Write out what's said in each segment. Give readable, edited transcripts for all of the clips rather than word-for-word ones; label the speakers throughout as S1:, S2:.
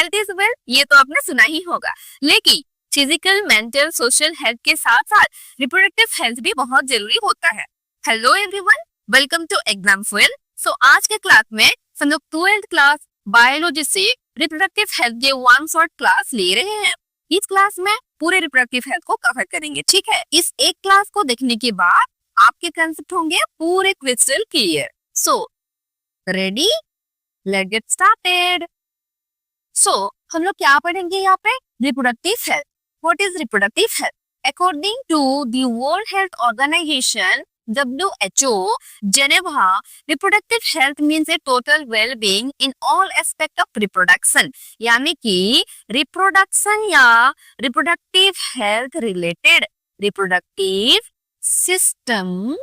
S1: Health is wealth, ये तो आपने सुना ही होगा, लेकिन फिजिकल, मेंटल, सोशल हेल्थ के साथ साथ रिप्रोडक्टिव हेल्थ भी बहुत जरूरी होता है। Hello everyone, welcome to exam fuel. So आज के क्लास में हम लोग 12th क्लास बायोलॉजी से रिप्रोडक्टिव हेल्थ के वन शॉर्ट क्लास ले रहे हैं। इस क्लास में पूरे रिप्रोडक्टिव हेल्थ को कवर करेंगे, ठीक है। इस एक क्लास को देखने के बाद आपके कंसेप्ट होंगे पूरे crystal clear. So ready, let's get started. So हम लोग क्या पढ़ेंगे यहाँ पे? Reproductive health. What is reproductive health? According to the world health organisation WHO, Geneva, reproductive health means a total well-being in all aspect of reproduction. यानी कि reproduction या reproductive health related reproductive system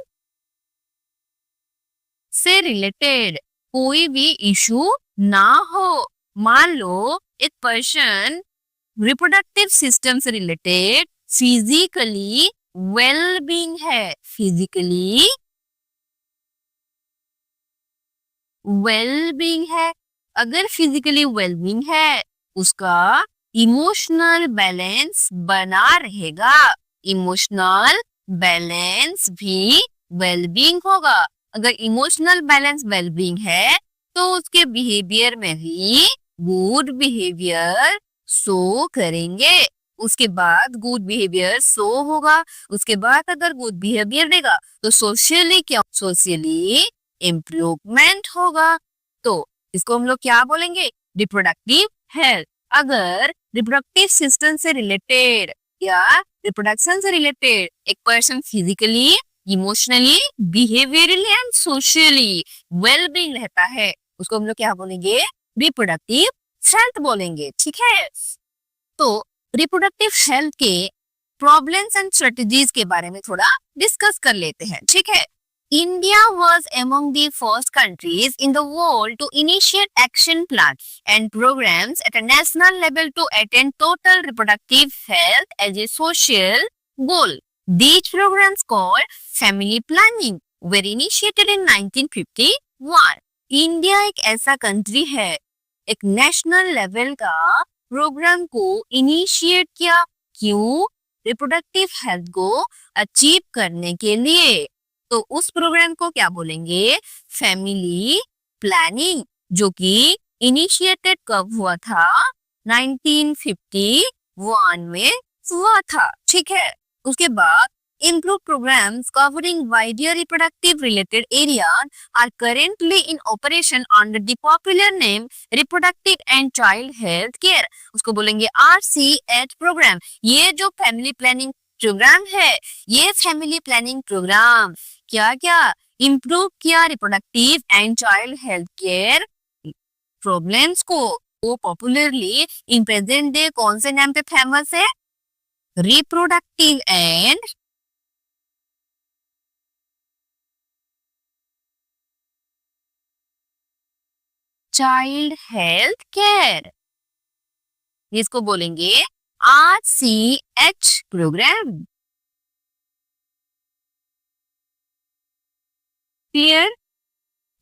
S1: से related कोई भी issue ना हो। मान लो एक पर्सन रिप्रोडक्टिव सिस्टम से रिलेटेड फिजिकली वेलबींग है, फिजिकली वेलबींग है। अगर फिजिकली वेलबींग है, उसका इमोशनल बैलेंस बना रहेगा, इमोशनल बैलेंस भी वेलबींग होगा। अगर इमोशनल बैलेंस वेलबींग है तो उसके बिहेवियर में भी गुड बिहेवियर शो करेंगे। उसके बाद गुड बिहेवियर शो होगा, उसके बाद अगर गुड बिहेवियर देगा तो सोशली क्या, सोशली इम्प्रूवमेंट होगा। तो इसको हम लोग क्या बोलेंगे? Reproductive health. अगर रिप्रोडक्टिव सिस्टम से रिलेटेड या रिप्रोडक्शन से रिलेटेड एक person physically, emotionally, behaviourally and socially wellbeing रहता है, उसको हम लोग क्या बोलेंगे? रिप्रोडक्टिव हेल्थ बोलेंगे, ठीक है। तो रिप्रोडक्टिव हेल्थ के प्रॉब्लम्स एंड स्ट्रेटजीज के बारे में थोड़ा डिस्कस कर लेते हैं, ठीक है। India was among the first countries in the world to initiate action plans and programs at a national level to attain total reproductive health as a social goal. These programs called family planning were initiated in 1951. India एक ऐसा country है, एक national level का programme को initiate किया। क्यों? Reproductive health को achieve करने के लिए। तो उस प्रोग्राम को क्या बोलेंगे? फैमिली प्लानिंग, जो कि इनिशिएटेड कब हुआ था? 1951 में हुआ था, ठीक है। उसके बाद improve programs covering wider reproductive related areas are currently in operation under the popular name reproductive and child health care. उसको बोलेंगे RCH प्रोग्राम। ये जो फैमिली प्लानिंग प्रोग्राम है, ये फैमिली प्लानिंग प्रोग्राम क्या क्या इम्प्रूव किया? Reproductive and child health care problems को। वो पॉपुलरली इन प्रेजेंट डे कौन से नाम पे फेमस है? Reproductive and child health care, इसको बोलेंगे RCH प्रोग्राम। क्लियर?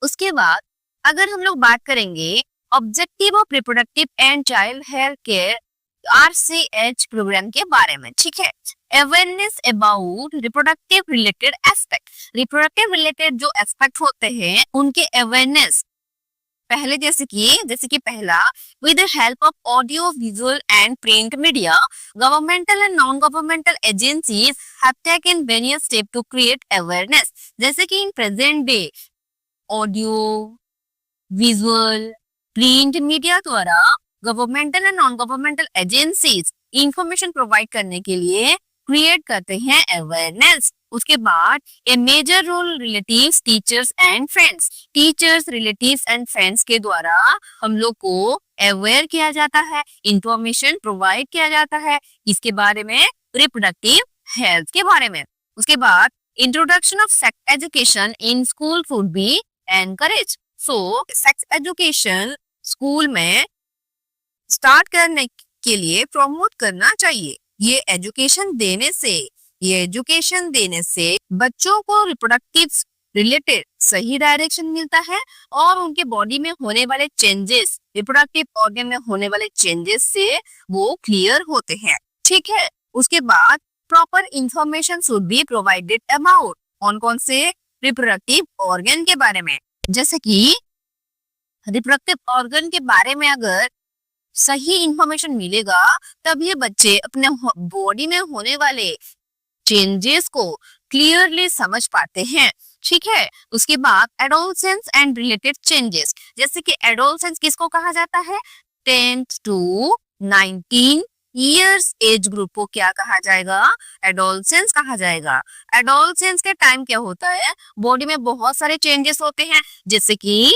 S1: उसके बाद अगर हम लोग बात करेंगे objective of reproductive and child health care RCH programme के बारे में, ठीक है। Awareness about reproductive related aspect, reproductive related जो एस्पेक्ट होते हैं उनके अवेयरनेस पहले जैसे कि पहला, with the help of audio, visual and print media, governmental and non-governmental agencies have taken various steps to create awareness. जैसे कि in present day audio, visual, print media द्वारा governmental and non governmental agencies information provide करने के लिए create करते हैं awareness. उसके बाद a major role relatives, teachers and friends, teachers, relatives and friends के द्वारा हम लोग को अवेयर किया जाता है, इंफॉर्मेशन प्रोवाइड किया जाता है इसके बारे में, रिप्रोडक्टिव हेल्थ के बारे में। उसके बाद introduction of sex education in school should be encourage. So sex education school में स्टार्ट करने के लिए प्रमोट करना चाहिए। ये एजुकेशन देने से बच्चों को रिप्रोडक्टिव रिलेटेड सही डायरेक्शन मिलता है और उनके बॉडी में होने वाले चेंजेस, रिप्रोडक्टिव ऑर्गन में होने वाले चेंजेस से वो क्लियर होते हैं। ठीक है, उसके बाद proper information should be provided about कौन से रिप्रोडक्टिव ऑर्गन के बारे में। जैसे कि रिप्रोडक्टिव ऑर्गन के बारे में अगर सही इंफॉर्मेशन मिलेगा तब ये बच्चे अपने बॉडी में होने वाले चेंजेस को क्लियरली समझ पाते हैं। ठीक है, उसके बाद एडोलसेंस एंड रिलेटेड चेंजेस, जैसे कि एडोलसेंस किसको कहा जाता है, 10 to 19 ईयर्स एज ग्रुप को क्या कहा जाएगा, एडोलसेंस कहा जाएगा। एडोलसेंस के टाइम क्या होता है, बॉडी में बहुत सारे चेंजेस होते हैं, जैसे कि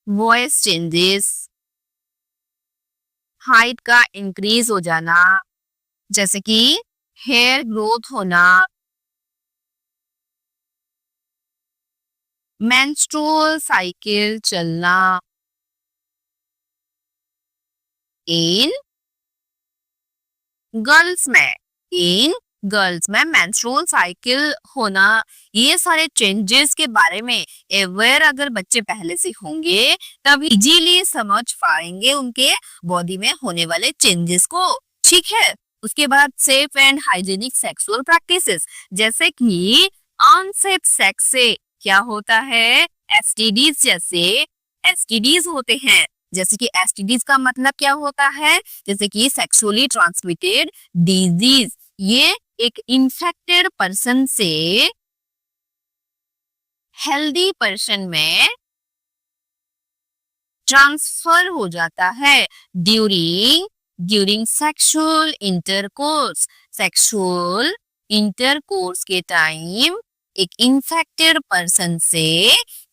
S1: वॉइस चेंजेस, हाइट का इंक्रीज हो जाना, जैसे कि हेयर ग्रोथ होना, मेंस्ट्रुअल साइकिल चलना। इन गर्ल्स में मेंस्ट्रुअल साइकिल होना, ये सारे चेंजेस के बारे में अवेयर अगर बच्चे पहले से होंगे तब इजीली समझ पाएंगे उनके बॉडी में होने वाले चेंजेस को। ठीक है, उसके बाद safe and hygienic sexual practices, जैसे कि अनसेफ सेक्स से क्या होता है, एसटीडीज जैसे एसटीडीज होते हैं। जैसे कि एसटीडीज का मतलब क्या होता है, जैसे कि सेक्सुअली ट्रांसमिटेड डिजीज, ये एक इन्फेक्टेड पर्सन से हेल्दी पर्सन में ट्रांसफर हो जाता है ड्यूरिंग सेक्सुअल इंटरकोर्स के टाइम एक इन्फेक्टेड पर्सन से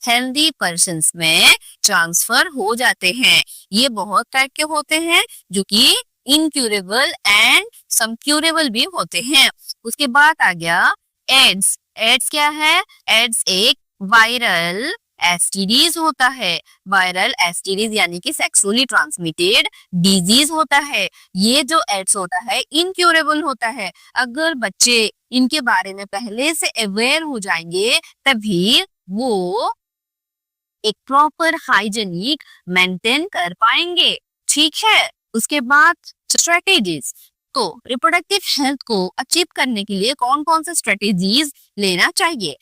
S1: हेल्दी पर्सन में ट्रांसफर हो जाते हैं। ये बहुत टाइप के होते हैं जो कि इनक्यूरेबल एंड सम क्यूरेबल भी होते हैं। उसके बाद आ गया एड्स। एड्स क्या है, एड्स एक वायरल एसटीडीज होता है। वायरल एसटीडीज यानी कि सेक्सुअली ट्रांसमिटेड डिजीज होता है। ये जो एड्स होता है इनक्यूरेबल होता है। अगर बच्चे इनके बारे में पहले से अवेयर हो जाएंगे तभी वो एक प्रॉपर हाइजीनिक मेंटेन कर पाएंगे। ठीक है, उसके बाद स्ट्रेटेजीज, तो रिप्रोडक्टिव हेल्थ को अचीव करने के लिए कौन कौन से स्ट्रेटेजीज लेना चाहिए।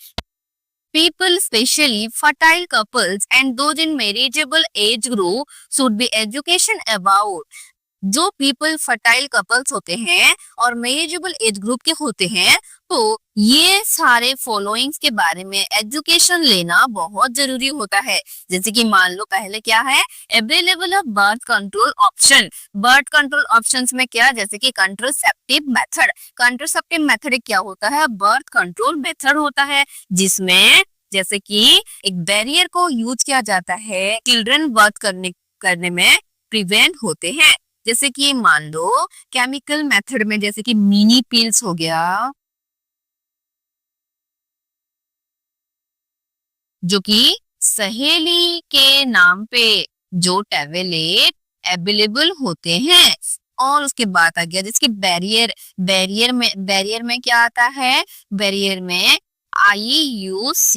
S1: People, especially fertile couples and those in marriageable age group, should be education about जो पीपल फर्टाइल कपल्स होते हैं और मेरिजेबल एज ग्रुप के होते हैं, तो ये सारे फॉलोइंग्स के बारे में एजुकेशन लेना बहुत जरूरी होता है। जैसे कि मान लो पहले क्या है, available of birth control option. Birth control options में क्या, जैसे कि कंट्रासेप्टिव मेथड। कंट्रासेप्टिव मेथड क्या होता है, बर्थ कंट्रोल मेथड होता है, जिसमें जैसे कि एक बैरियर को यूज किया जाता है, चिल्ड्रन बर्थ करने में प्रिवेंट होते हैं। जैसे कि मान लो केमिकल मेथड में, जैसे कि मिनी पिल्स हो गया, जो कि सहेली के नाम पे जो टैबलेट अवेलेबल होते हैं। और उसके बाद आ गया जिसके बैरियर में क्या आता है, बैरियर में IUCDS,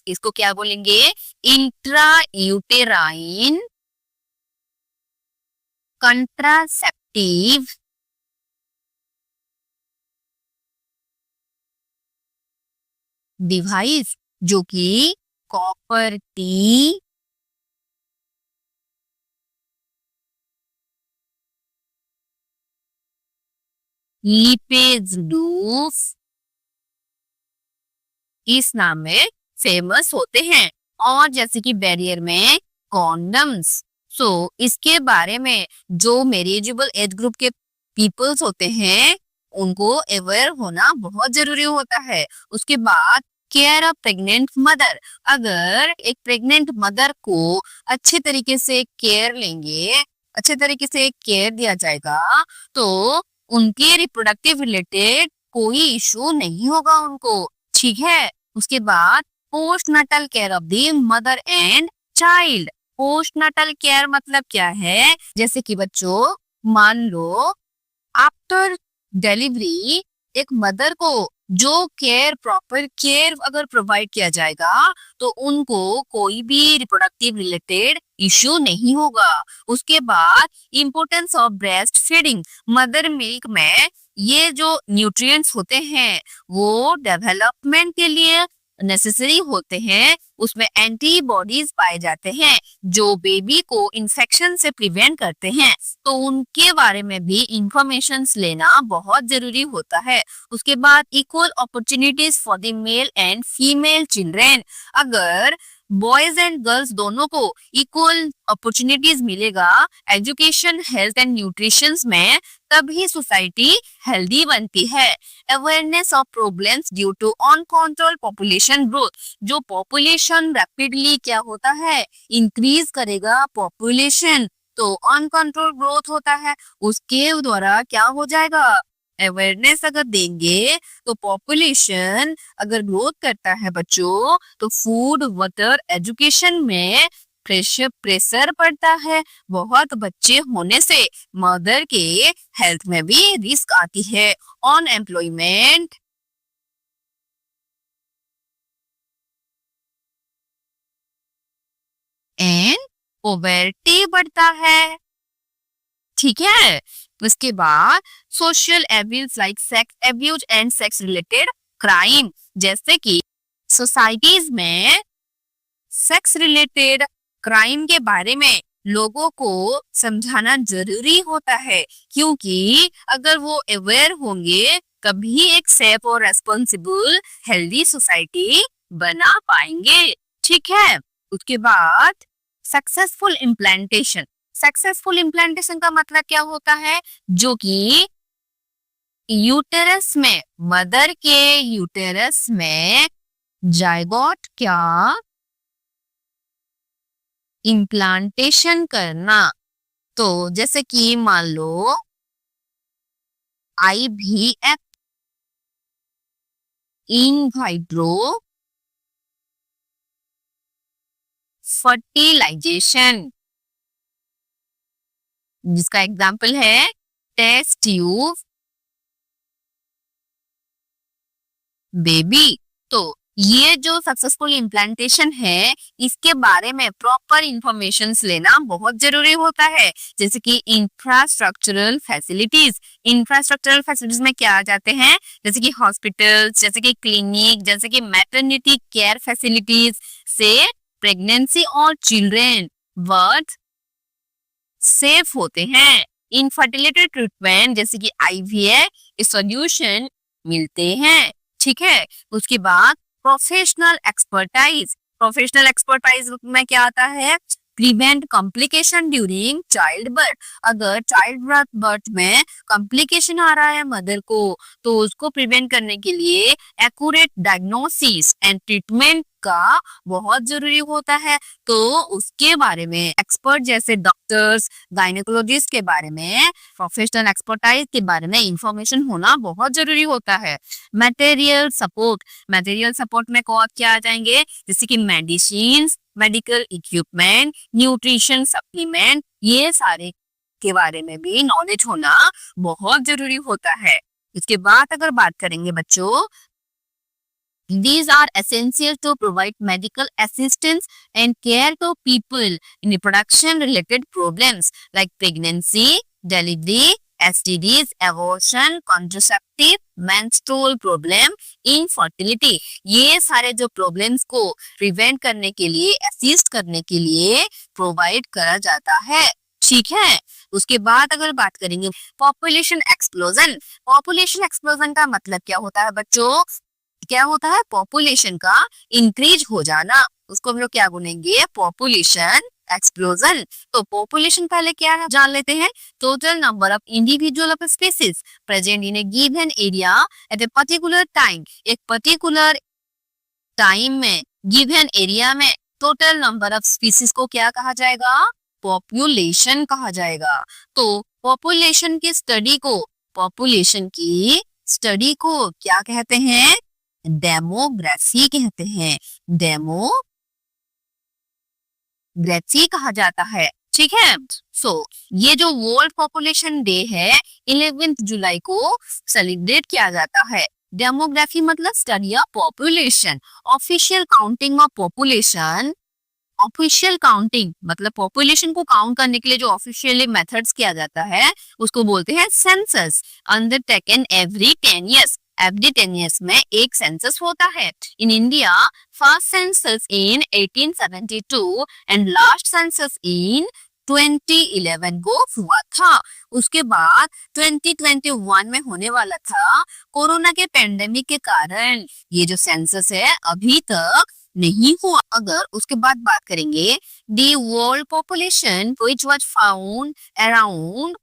S1: इसको क्या बोलेंगे, इंट्रा यूटेराइन कंट्रासेप्टिव डिवाइस, जो कि कॉपर टी लिपेज लूफ इस नाम में फेमस होते हैं। और जैसे कि बैरियर में कॉन्डम्स, सो इसके बारे में जो मैरिजेबल एज ग्रुप के पीपल्स होते हैं उनको अवेयर होना बहुत जरूरी होता है। उसके बाद केयर ऑफ प्रेग्नेंट मदर, अगर एक प्रेग्नेंट मदर को अच्छे तरीके से केयर लेंगे, अच्छे तरीके से केयर दिया जाएगा, तो उनके रिप्रोडक्टिव रिलेटेड कोई इशू नहीं होगा उनको। ठीक है, उसके बाद postnatal care of the mother and child. Postnatal care मतलब क्या है, जैसे कि बच्चों मान लो आफ्टर डिलीवरी एक मदर को जो केयर, प्रॉपर केयर अगर प्रोवाइड किया जाएगा तो उनको कोई भी रिप्रोडक्टिव रिलेटेड इश्यू नहीं होगा। उसके बाद importance of breast feeding, mother milk में ये जो न्यूट्रिएंट्स होते हैं वो डेवलपमेंट के लिए नेसेसरी होते हैं। उसमें एंटीबॉडीज पाए जाते हैं जो बेबी को इन्फेक्शन से प्रिवेंट करते हैं, तो उनके बारे में भी इंफॉर्मेशन लेना बहुत जरूरी होता है। उसके बाद equal opportunities for the male and female children, अगर बॉयज एंड गर्ल्स दोनों को इक्वल अपॉर्चुनिटीज मिलेगा एजुकेशन, हेल्थ एंड न्यूट्रिशन में, तभी सोसाइटी हेल्दी बनती है। Awareness of problems due to uncontrolled population growth, जो पॉपुलेशन रैपिडली क्या होता है, इंक्रीज करेगा पॉपुलेशन, तो अनकंट्रोल ग्रोथ होता है, उसके द्वारा क्या हो जाएगा, अवेयरनेस अगर देंगे तो पॉपुलेशन अगर ग्रोथ करता है बच्चों तो फूड, वाटर, एजुकेशन में प्रेशर पड़ता है। बहुत बच्चे होने से मदर के हेल्थ में भी रिस्क आती है। अनएम्प्लॉयमेंट एंड पॉवर्टी बढ़ता है। ठीक है, उसके बाद social abuse like sex abuse and sex related crime, जैसे कि सोसाइटीज में सेक्स रिलेटेड क्राइम के बारे में लोगों को समझाना जरूरी होता है, क्योंकि अगर वो अवेयर होंगे कभी एक सेफ और रेस्पॉन्सिबल हेल्दी सोसाइटी बना पाएंगे। ठीक है, उसके बाद सक्सेसफुल इम्प्लांटेशन। सक्सेसफुल इम्प्लांटेशन का मतलब क्या होता है, जो कि यूटेरस में, मदर के यूटेरस में जायगोट क्या इम्प्लांटेशन करना। तो जैसे कि मान लो IVF, इन वाइट्रो फर्टिलाइजेशन, जिसका एग्जाम्पल है टेस्ट ट्यूब बेबी। तो ये जो सक्सेसफुल इम्प्लांटेशन है इसके बारे में प्रॉपर इंफॉर्मेशन लेना बहुत जरूरी होता है, जैसे कि इंफ्रास्ट्रक्चरल फैसिलिटीज। इंफ्रास्ट्रक्चरल फैसिलिटीज में क्या आ जाते हैं, जैसे कि हॉस्पिटल्स, जैसे कि क्लिनिक, जैसे कि मैटरनिटी केयर फैसिलिटीज से प्रेगनेंसी और चिल्ड्रेन बर्थ सेफ होते हैं। इनफर्टिलिटी ट्रीटमेंट जैसे कि IVF सॉल्यूशन मिलते हैं। ठीक है, उसके बाद प्रोफेशनल एक्सपर्टाइज। प्रोफेशनल एक्सपर्टाइज में क्या आता है, prevent complication during child birth. अगर चाइल्ड बर्थ में कॉम्प्लिकेशन आ रहा है मदर को, तो उसको प्रिवेंट करने के लिए एक्यूरेट डायग्नोसिस एंड ट्रीटमेंट का बहुत जरूरी होता है। तो उसके बारे में एक्सपर्ट जैसे डॉक्टर्स, गायनेकोलॉजिस्ट के बारे में, प्रोफेशनल एक्सपर्टाइज के बारे में इंफॉर्मेशन होना बहुत जरूरी होता है। Material support. मटेरियल सपोर्ट में क्या आ जाएंगे, जैसे कि medicine, medical equipment, nutrition supplement, ये सारे के बारे में भी नॉलेज होना बहुत जरूरी होता है। इसके बाद अगर बात करेंगे बच्चों, these are essential to provide medical assistance and care to people in reproduction related problems like pregnancy, delivery, STDs, abortion, contraceptive, menstrual problem, infertility। ये सारे जो प्रॉब्लम्स को प्रिवेंट करने के लिए, असिस्ट करने के लिए प्रोवाइड करा जाता है। ठीक है, उसके बाद अगर बात करेंगे पॉपुलेशन एक्सप्लोजन। पॉपुलेशन एक्सप्लोजन का मतलब क्या होता है बच्चों, क्या होता है, पॉपुलेशन का इंक्रीज हो जाना, उसको हम लोग क्या बोलेंगे, पॉपुलेशन एक्सप्लोजन। तो पॉपुलेशन पहले क्या जान लेते हैं, total number of individual of species present in A given area at a particular time. एक पर्टिकुलर टाइम में, गिवन एरिया में टोटल नंबर ऑफ स्पीसीज को क्या कहा जाएगा, पॉपुलेशन कहा जाएगा। तो पॉपुलेशन की स्टडी को, पॉपुलेशन की स्टडी को क्या कहते हैं, डेमोग्राफी कहते हैं। डेमोग्राफी कहा जाता है। ठीक है। सो ये जो वर्ल्ड पॉपुलेशन डे है 11 जुलाई को सेलिब्रेट किया जाता है। डेमोग्राफी मतलब study of population. Official counting of population, official counting मतलब पॉपुलेशन को काउंट करने के लिए जो ऑफिशियली मेथड्स किया जाता है उसको बोलते हैं census. Undertaken every 10 years, every 10 years में एक सेंसस होता है। In India first census in 1872 and last census इन 2011 को हुआ था। उसके बाद 2021 में होने वाला था। कोरोना के पेंडेमिक के कारण ये जो सेंसस है अभी तक नहीं हुआ। अगर उसके बाद बात करेंगे the world population which was found around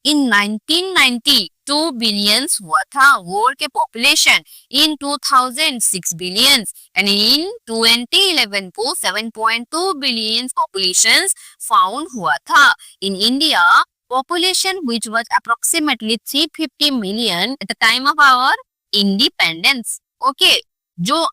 S1: in 1990 2 billions हुआ था। वर्ल्ड के population in 2000 6 billions and in 2011 को 7.2 बिलियंस पॉपुलेशन फाउंड हुआ था। In India population which was approximately 350 million at the time of our independence. Okay, जो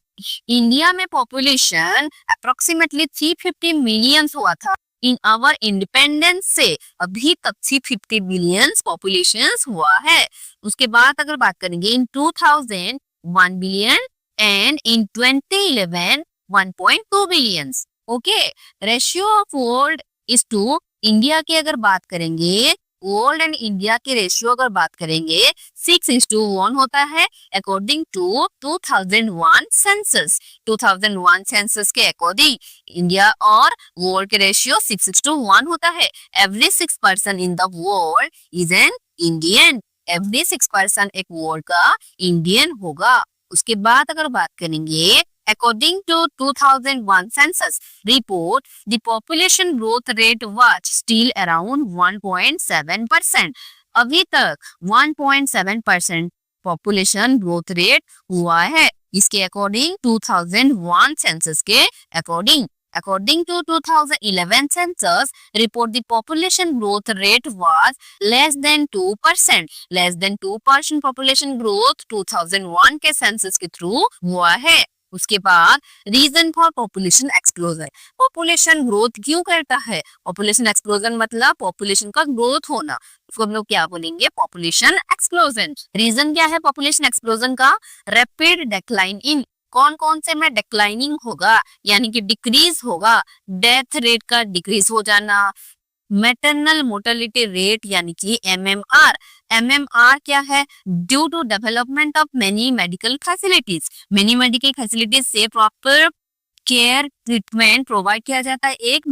S1: India में population approximately 350 million हुआ था इन आवर इंडिपेंडेंस से अभी तक 350 मिलियन पॉपुलेशन हुआ है। उसके बाद अगर बात करेंगे in 2000 1 billion and in 2011 1.2 billion. Okay, ratio of world is to India की अगर बात करेंगे वर्ल्ड एंड इंडिया के रेशियो अगर बात करेंगे 6:1 होता है अकॉर्डिंग टू 2001 सेंसस। 2001 सेंसस के अकॉर्डिंग इंडिया और वर्ल्ड के रेशियो 6:1 होता है। Every 6 person in the world is an Indian. Every 6 person एक वर्ल्ड का इंडियन होगा। उसके बाद अगर बात करेंगे according to 2001 census report, the population growth rate was still around 1.7%. अभी तक 1.7% population growth rate हुआ है। इसके अकॉर्डिंग 2001 census के according According to 2011 census report, the population growth rate was less than 2%. Less than 2% population growth 2001 के census के through हुआ है। उसके बाद reason for population explosion, population growth क्यों करता है? पॉपुलेशन एक्सप्लोजन मतलब पॉपुलेशन का ग्रोथ होना, उसको हम लोग क्या बोलेंगे? Population explosion. रीजन क्या है पॉपुलेशन एक्सप्लोजन का? रैपिड डिक्लाइन इन, कौन कौन से में डिक्लाइनिंग होगा यानी कि डिक्रीज होगा, डेथ रेट का डिक्रीज हो जाना, मैटरनल मोर्टेलिटी रेट यानी कि MMR। MMR क्या है? Due to development of many medical facilities, many medical facilities से प्रॉपर केयर ट्रीटमेंट प्रोवाइड किया जाता है एक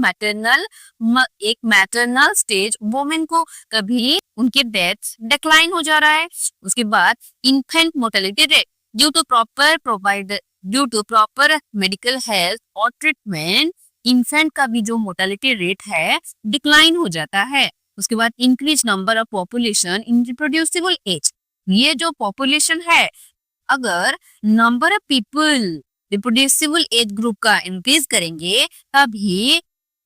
S1: मैटरनल स्टेज वुमेन को, कभी उनके डेथ डिक्लाइन हो जा रहा है। उसके बाद infant mortality rate due to proper medical health और ट्रीटमेंट इन्फेंट का भी जो मोर्टेलिटी रेट है डिक्लाइन हो जाता है। उसके बाद increase number of population in reproducible age, ये जो पॉपुलेशन है अगर number of people reproducible age group का इंक्रीज करेंगे तभी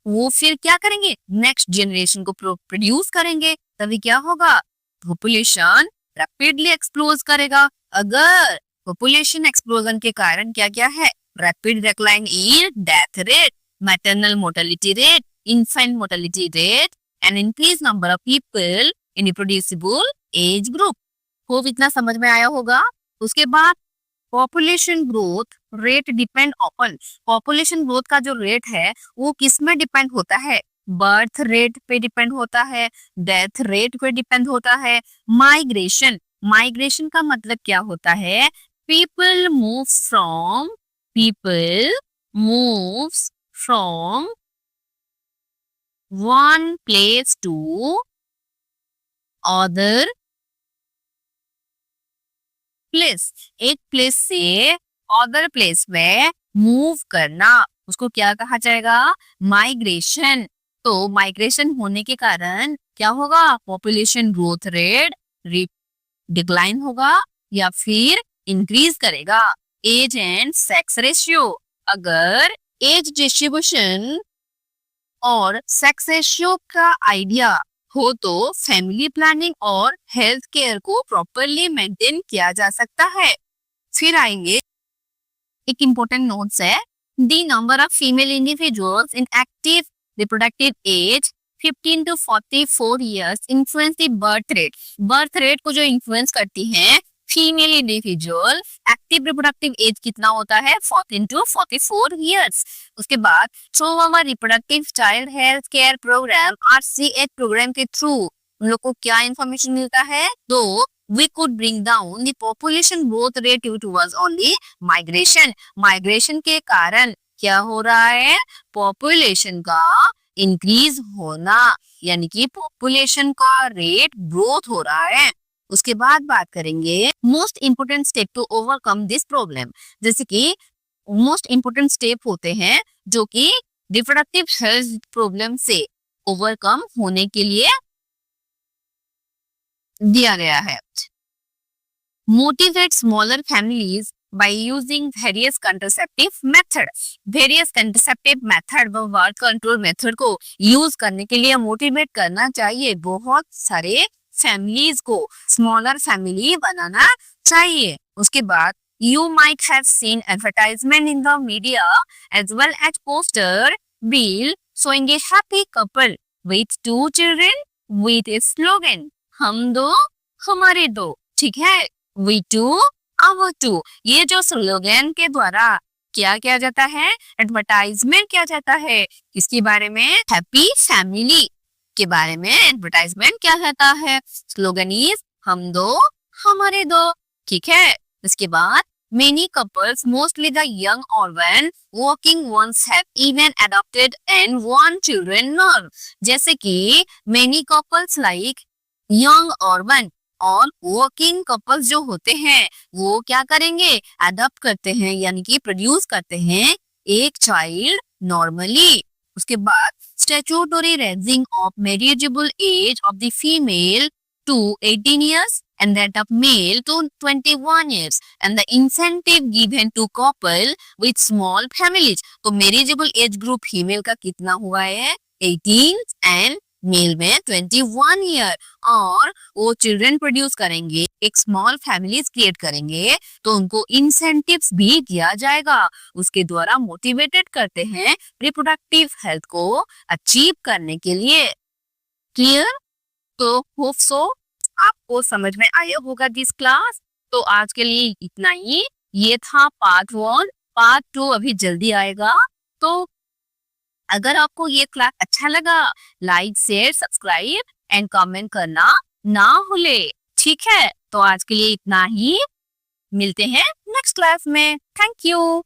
S1: वो फिर क्या करेंगे? नेक्स्ट जनरेशन को प्रोड्यूस करेंगे, तभी क्या होगा? पॉपुलेशन रैपिडली एक्सप्लोज करेगा। अगर पॉपुलेशन एक्सप्लोजन के कारण क्या क्या है? Rapid decline in death rate, maternal mortality rate, infant mortality rate, and increased number of people in reproducible age group। Hope इतना समझ में आया होगा। उसके बाद population growth rate depend on, population growth का जो रेट है वो किस में डिपेंड होता है? बर्थ रेट पे डिपेंड होता है, डेथ रेट पे डिपेंड होता है, माइग्रेशन, माइग्रेशन का मतलब क्या होता है? People moves from one place to other place, एक प्लेस से अदर प्लेस में मूव करना, उसको क्या कहा जाएगा? माइग्रेशन। तो माइग्रेशन होने के कारण क्या होगा? पॉपुलेशन ग्रोथ रेट डिक्लाइन होगा या फिर इंक्रीज करेगा। एज एंड सेक्स रेशियो, अगर एज डिस्ट्रीब्यूशन और सेक्स रेशियो का आइडिया हो तो फैमिली प्लानिंग और हेल्थ केयर को प्रॉपरली मेंटेन किया जा सकता है। फिर आएंगे एक इंपॉर्टेंट नोट्स है, the number of female individuals in active reproductive age 15 to 44 years influence the birth rate. Birth rate को जो इन्फ्लुएंस करती है female individual, active reproductive age कितना होता है 14 to 44 years. उसके बाद through our reproductive child health care programme RCH programme के थ्रू उन लोग को क्या इंफॉर्मेशन मिलता है, तो we could bring down the population growth rate due towards only migration. Migration के कारण क्या हो रहा है, पॉपुलेशन का इंक्रीज होना, यानी कि पॉपुलेशन का रेट ग्रोथ हो रहा है. उसके बाद बात करेंगे most important step to overcome this problem. जैसे कि मोस्ट इंपोर्टेंट स्टेप होते हैं जो कि रिप्रोडक्टिव हेल्थ प्रॉब्लम से ओवरकम होने के लिए दिया गया है. Motivate smaller families by using various contraceptive method. various contraceptive method व birth control method को यूज करने के लिए मोटिवेट करना चाहिए. बहुत सारे फैमिलीज को स्मॉलर फैमिली बनाना चाहिए. उसके बाद you might have seen advertisement in the media as well as poster bill showing a happy couple with 2 children with a slogan हम दो हमारे दो. ठीक है, we two our two. ये जो स्लोगन के द्वारा क्या किया जाता है, एडवर्टाइजमेंट किया जाता है किसके बारे में, हैप्पी फैमिली के बारे में एडवर्टाइजमेंट किया जाता है. स्लोगन इज हम दो हमारे दो. ठीक है, इसके बाद many couples, mostly the young urban working ones, have even adopted and want children now. जैसे कि many couples like young urban और वर्किंग कपल्स जो होते हैं वो क्या करेंगे, अडॉप्ट करते हैं, यानी कि प्रोड्यूस करते हैं एक चाइल्ड नॉर्मली. उसके बाद statutory raising of marriageable age of the female to 18 years and that of male to 21 years and the incentive given to couple with small families. तो मैरिजेबल एज ग्रुप फीमेल का कितना हुआ है 18 and mail में 21 year, और वो children produce करेंगे, एक स्मॉल फैमिलीज क्रिएट करेंगे तो उनको इंसेंटिव्स भी दिया जाएगा. उसके द्वारा मोटिवेटेड करते हैं रिप्रोडक्टिव हेल्थ को अचीव करने के लिए. क्लियर? तो होप सो आपको समझ में आया होगा दिस क्लास. तो आज के लिए इतना ही. ये था पार्ट 1. पार्ट 2 अभी जल्दी आएगा. तो अगर आपको ये क्लास अच्छा लगा, like share subscribe and comment करना ना भूले. ठीक है, तो आज के लिए इतना ही. मिलते हैं नेक्स्ट क्लास में. Thank you.